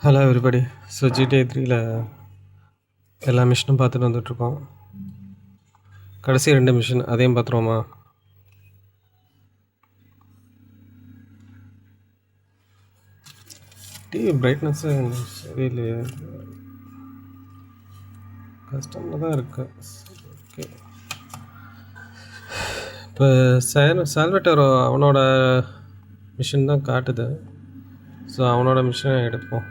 Hello everybody. So GTA 3ல எல்லா மிஷினும் பார்த்துட்டு வந்துட்ருக்கோம். கடைசி 2 மிஷின் அதையும் பார்த்துருவோமா? டிவி பிரைட்னஸ்ஸு சரியில்லையே, கஷ்டமாக தான் இருக்குது. ஓகே, இப்போ சால்வட்டோரோ அவனோட மிஷின் தான் காட்டுது. ஸோ அவனோட மிஷினை எடுப்போம்.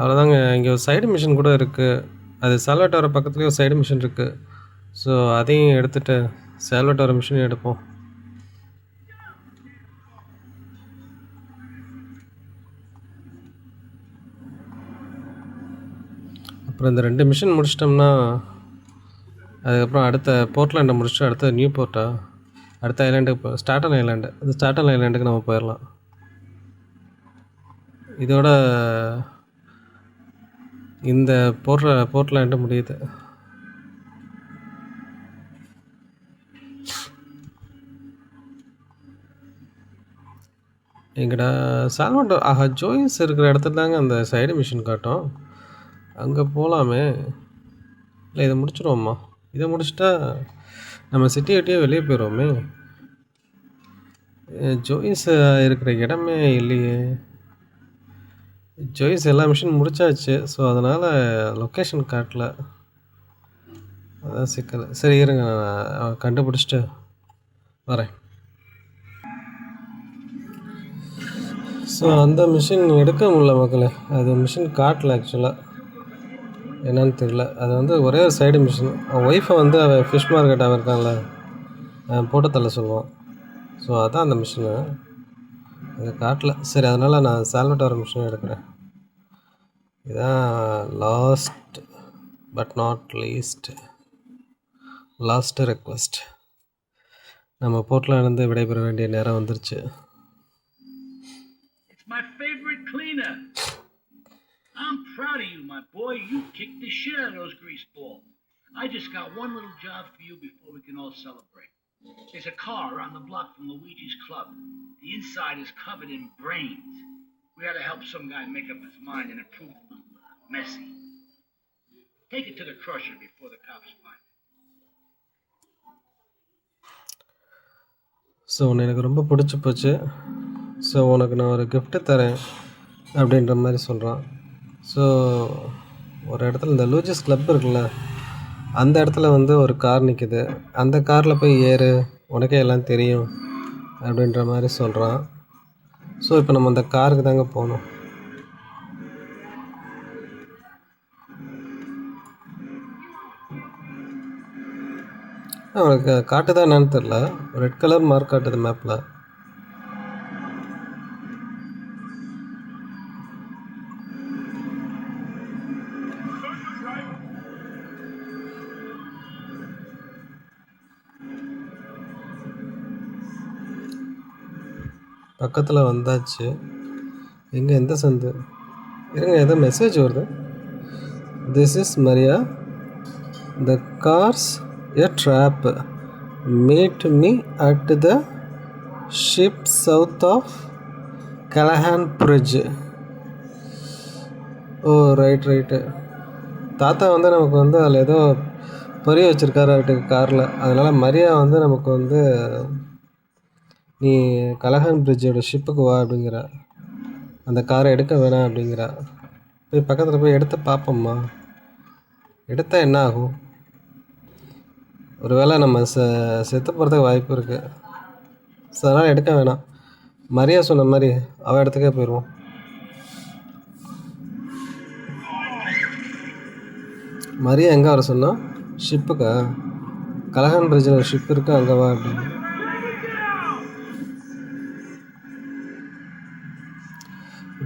அவ்வளோதாங்க. இங்கே ஒரு சைடு மிஷின் கூட இருக்குது. அது சால்வட்டோர பக்கத்துலேயே ஒரு சைடு மிஷின் இருக்குது. ஸோ அதையும் எடுத்துகிட்டு சால்வட்டோர மிஷினையும் எடுப்போம். அப்புறம் இந்த 2 மிஷின் முடிச்சிட்டோம்னா அதுக்கப்புறம் அடுத்த போர்ட்லாண்டை முடிச்சுட்டு அடுத்த நியூ போர்ட்டா அடுத்த ஐலாண்டுக்கு ஸ்டாட்டன் ஐலாண்டு. அந்த ஸ்டாட்டன் ஐலாண்டுக்கு நம்ம போயிடலாம். இதோட இந்த போர்ட்லாண்டு முடியுது. எங்கடா சால்வட்டோ? ஆஹா, ஜோயிஸ் இருக்கிற இடத்துல தாங்க அந்த சைடு மிஷின் காட்டும். அங்கே போகலாமே. இல்லை, இதை முடிச்சிடுவோம்மா. இதை முடிச்சிட்டா நம்ம சிட்டி விட்டே வெளியே போயிடுவோமே. ஜோயிஸ் இருக்கிற இடமே இல்லையே. ஜோயிஸ் எல்லா மிஷின் முடிச்சாச்சு. ஸோ அதனால் லொக்கேஷன் காட்டல, அதான் சிக்கல். சரி இருங்க, நான் கண்டுபிடிச்சிட்டு வரேன். ஸோ அந்த மிஷின் எடுக்க முடியல மக்களே. அது மிஷின் காட்டல ஆக்சுவலாக, என்னன்னு தெரியல. அது வந்து ஒரே ஒரு சைடு மிஷின். அவன் ஒய்ஃபை வந்து அவன் ஃபிஷ் மார்க்கெட் அவன் இருக்கான்ல, போட்டு தள்ள சொல்லுவான். ஸோ அதான் அந்த மிஷினு, அது காட்டல. சரி, அதனால் நான் சால்வட்டோர மிஷினை எடுக்கிறேன். இதுதான் last but not least, last request. நம்ம போர்ட்டில் இருந்து விடைபெற வேண்டிய நேரம் வந்துருச்சு. My favorite cleaner. I'm proud of you, my boy. You kicked the shit out of those grease balls. I just got one little job for you before we can all celebrate. There's a car around the block from Luigi's club. The inside is covered in brains. We gotta help some guy make up his mind and improve messy. Take it to the crusher before the cops find it. So உன்னை எனக்கு ரொம்ப பிடிச்சி போச்சு. So உனக்கு நான் ஒரு gift தரேன் அப்படின்ற மாதிரி சொல்கிறான். ஸோ ஒரு இடத்துல இந்த லூஜிஸ் கிளப் இருக்குல்ல, அந்த இடத்துல வந்து ஒரு கார் நிற்கிது. அந்த காரில் போய் ஏறு, உனக்கே எல்லாம் தெரியும் அப்படின்ற மாதிரி சொல்கிறான். ஸோ இப்போ நம்ம அந்த காருக்கு தாங்க போகணும். அவனுக்கு காட்டுதான் என்னன்னு தெரில, ரெட் கலர் மார்க் காட்டுது மேப்பில். பக்கத்தில் வந்தாச்சு. எங்கே, எந்த சந்து? இருங்க, ஏதோ மெசேஜ் வருது. This is Maria, the car's a trap, meet me at the ship south of Callahan bridge. Oh right. தாத்தா வந்து நமக்கு வந்து அதில் ஏதோ பொரிய வச்சுருக்காரு அவட்டுக்கு காரில். அதனால் மரியா வந்து நமக்கு வந்து நீ கலஹான் பிரிட்ஜோட ஷிப்புக்கு வா அப்படிங்கிற, அந்த காரை எடுக்க வேணாம் அப்படிங்கிற. போய் பக்கத்தில் போய் எடுத்து பார்ப்போம்மா. எடுத்தால் என்ன ஆகும்? ஒருவேளை நம்ம செத்து போகிறதுக்கு வாய்ப்பு இருக்குது. ஸோ அதனால் எடுக்க வேணாம். மரியா சொன்ன மாதிரி அவள் இடத்துக்கே போயிடுவோம். மரியா எங்கே வர சொன்னா? ஷிப்புக்கா? கலஹான் பிரிட்ஜில் ஒரு ஷிப் இருக்குது, அங்கே வா அப்படின்னு.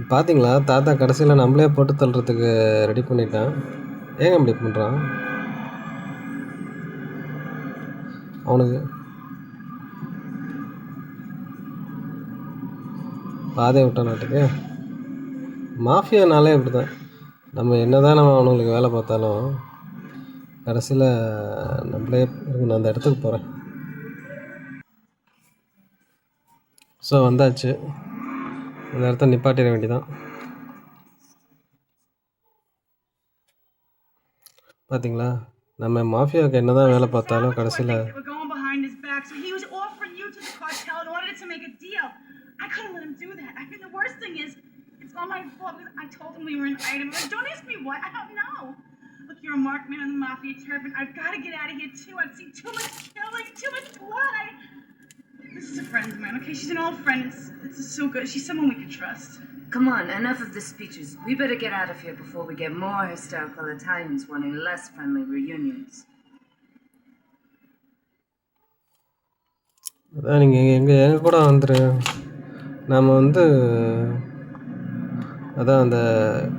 பார்த்தீங்களா, தாத்தா கடைசியில் நம்மளே போட்டு தள்ளுறதுக்கு ரெடி பண்ணிட்டான். ஏங்க இப்படி பண்ணுறான்? அவனுக்கு பாதையை விட்டான் நாட்டுக்கு. மாஃபியானாலே இப்படி தான். நம்ம என்ன தான் நம்ம அவனுங்களுக்கு வேலை பார்த்தாலும் கடைசியில் நம்மளே. நான் அந்த இடத்துக்கு போகிறேன். ஸோ வந்தாச்சு, இந்த இடத்த நிப்பாட்டிட வேண்டியதான். பார்த்தீங்களா, நம்ம மாஃபியாவுக்கு என்ன தான் வேலை பார்த்தாலும் கடைசியில் They were going behind his back, so he was offering you to the cartel and wanted to make a deal. I couldn't let him do that. I mean, the worst thing is, it's all my fault because I told him we were an item. Like, don't ask me what. I don't know. Look, you're a marked man on the mafia turf, and I've got to get out of here too. I've seen too much killing, too much blood. This is a friend of mine, okay? She's an old friend. It's so good. She's someone we can trust. Come on, enough of the speeches. We better get out of here before we get more hysterical Italians wanting less friendly reunions. அதான் நீங்கள் எங்கள் கூட வந்துரு. நம்ம வந்து அதான் அந்த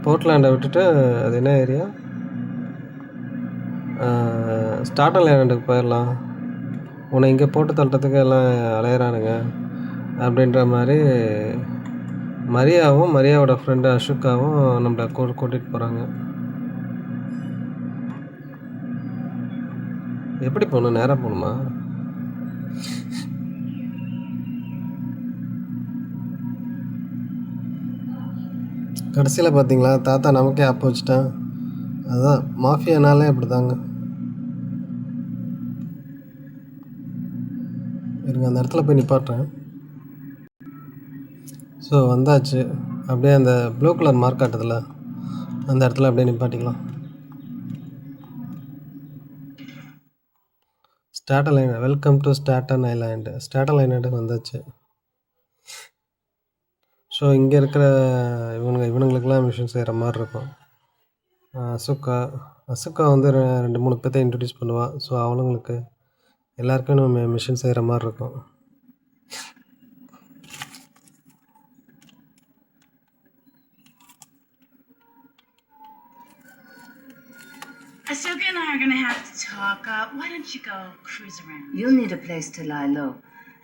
போர்ட்லாண்டை விட்டுட்டு அது என்ன ஏரியா, ஸ்டார்டன் ஐலாண்டுக்கு போயிடலாம். உன்னை இங்கே போட்டு தள்ளுறதுக்கு எல்லாம் அலையிறானுங்க அப்படின்ற மாதிரி மரியாவும் மரியாவோட ஃப்ரெண்டு அஷோக்காவும் நம்மளை கூட்டிகிட்டு போகிறாங்க. எப்படி போகணும், நேராக போகணுமா? கடைசியில் பார்த்தீங்களா, தாத்தா நமக்கே ஆப்ப வச்சுட்டான். அதுதான் மாஃபியானாலே அப்படி தாங்க. இருங்க, அந்த இடத்துல போய் நிப்பாட்டுறேன். ஸோ வந்தாச்சு, அப்படியே அந்த ப்ளூ கலர் மார்க் காட்டுதில்ல, அந்த இடத்துல அப்படியே நிப்பாட்டிக்கலாம். Staten Island, welcome to Staten Island. Staten ஐலாண்டுக்கு வந்தாச்சு. ஸோ இங்கே இருக்கிற இவனுங்களுக்கெல்லாம் மிஷின் செய்கிற மாதிரி இருக்கும். அசுக்கா வந்து 2-3 பேர்த்தை இன்ட்ரடியூஸ் பண்ணுவாள். ஸோ அவளுங்களுக்கு எல்லாருக்கும் நம்ம மிஷின் செய்கிற மாதிரி இருக்கும். Asuka and I are gonna have to talk. Why don't you go cruise around? You'll need a place to lie low.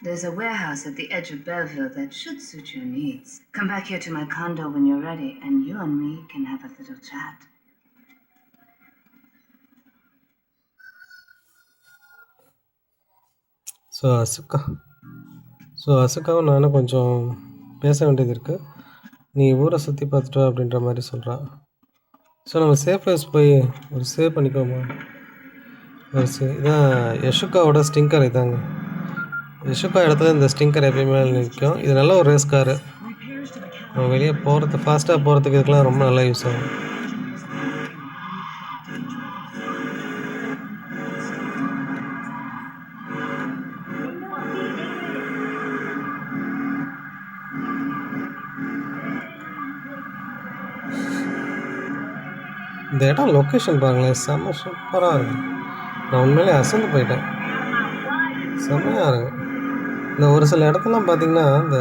There's a warehouse at the edge of Belleville that should suit your needs. Come back here to my condo when you're ready, and you and me can have a little chat. So அசுக்காவும் நானும் கொஞ்சம் பேச வேண்டியது இருக்குது. நீ ஊரை சுற்றி பார்த்துட்டு வா அப்படின்ற மாதிரி சொல்கிறான். ஸோ நம்ம சேஃப் ஹவுஸ் போய் ஒரு சேவ் பண்ணிக்கோமா. இதான் யஷுக்காவோட ஸ்டிங்கர். இதாங்க யஷுக்கா இடத்துல இந்த ஸ்டிங்கர் எப்பயுமே நிற்கும். இது நல்ல ஒரு ரேஸ் காரு. நம்ம வெளியே போகிறது, ஃபாஸ்ட்டாக போகிறதுக்கு இதுக்கெலாம் ரொம்ப நல்லா யூஸ் ஆகும். இந்த இடம் லொக்கேஷன் பாருங்களேன், செம்ம சூப்பராக இருக்கும். நான் உண்மையிலே அசந்து போயிட்டேன். செம்மையாக இருக்கும். இந்த ஒரு சில இடத்துலாம் பார்த்திங்கன்னா இந்த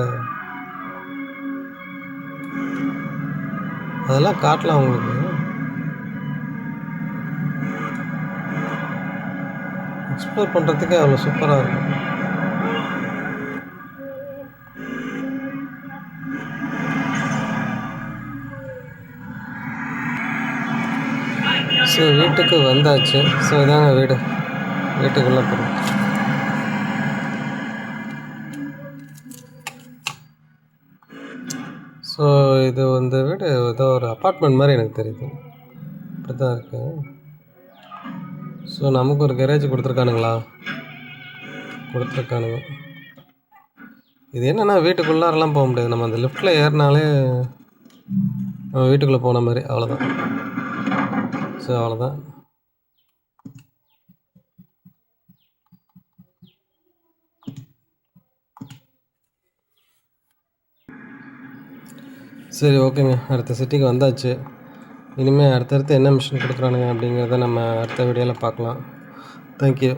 அதெல்லாம் காட்டலாம் உங்களுக்கு. எக்ஸ்ப்ளோர் பண்ணுறதுக்கே அவ்வளோ சூப்பராக இருக்கும். ஸோ வீட்டுக்கு வந்தாச்சு. ஸோ இதாங்க வீட்டுக்குள்ளே போகிறோம். ஸோ இது வந்து வீடு ஏதோ ஒரு அப்பார்ட்மெண்ட் மாதிரி எனக்கு தெரியுது. இப்படி தான் இருக்குது. ஸோ நமக்கு ஒரு கரேஜ் கொடுத்துருக்கானுங்களா? கொடுத்துருக்கானுங்க. இது என்னென்னா வீட்டுக்குள்ளாரெல்லாம் போக முடியாது. நம்ம அந்த லிஃப்ட்டில் ஏறினாலே நம்ம வீட்டுக்குள்ளே போன மாதிரி, அவ்வளோதான். ஸோ அவ்வளோதான். சரி, ஓகேங்க. அடுத்த சிட்டிக்கு வந்தாச்சு. இனிமேல் அடுத்தடுத்து என்ன மிஷின் கொடுக்குறானுங்க அப்படிங்கிறத நம்ம அடுத்த வீடியோவில் பார்க்கலாம். தேங்க்யூ.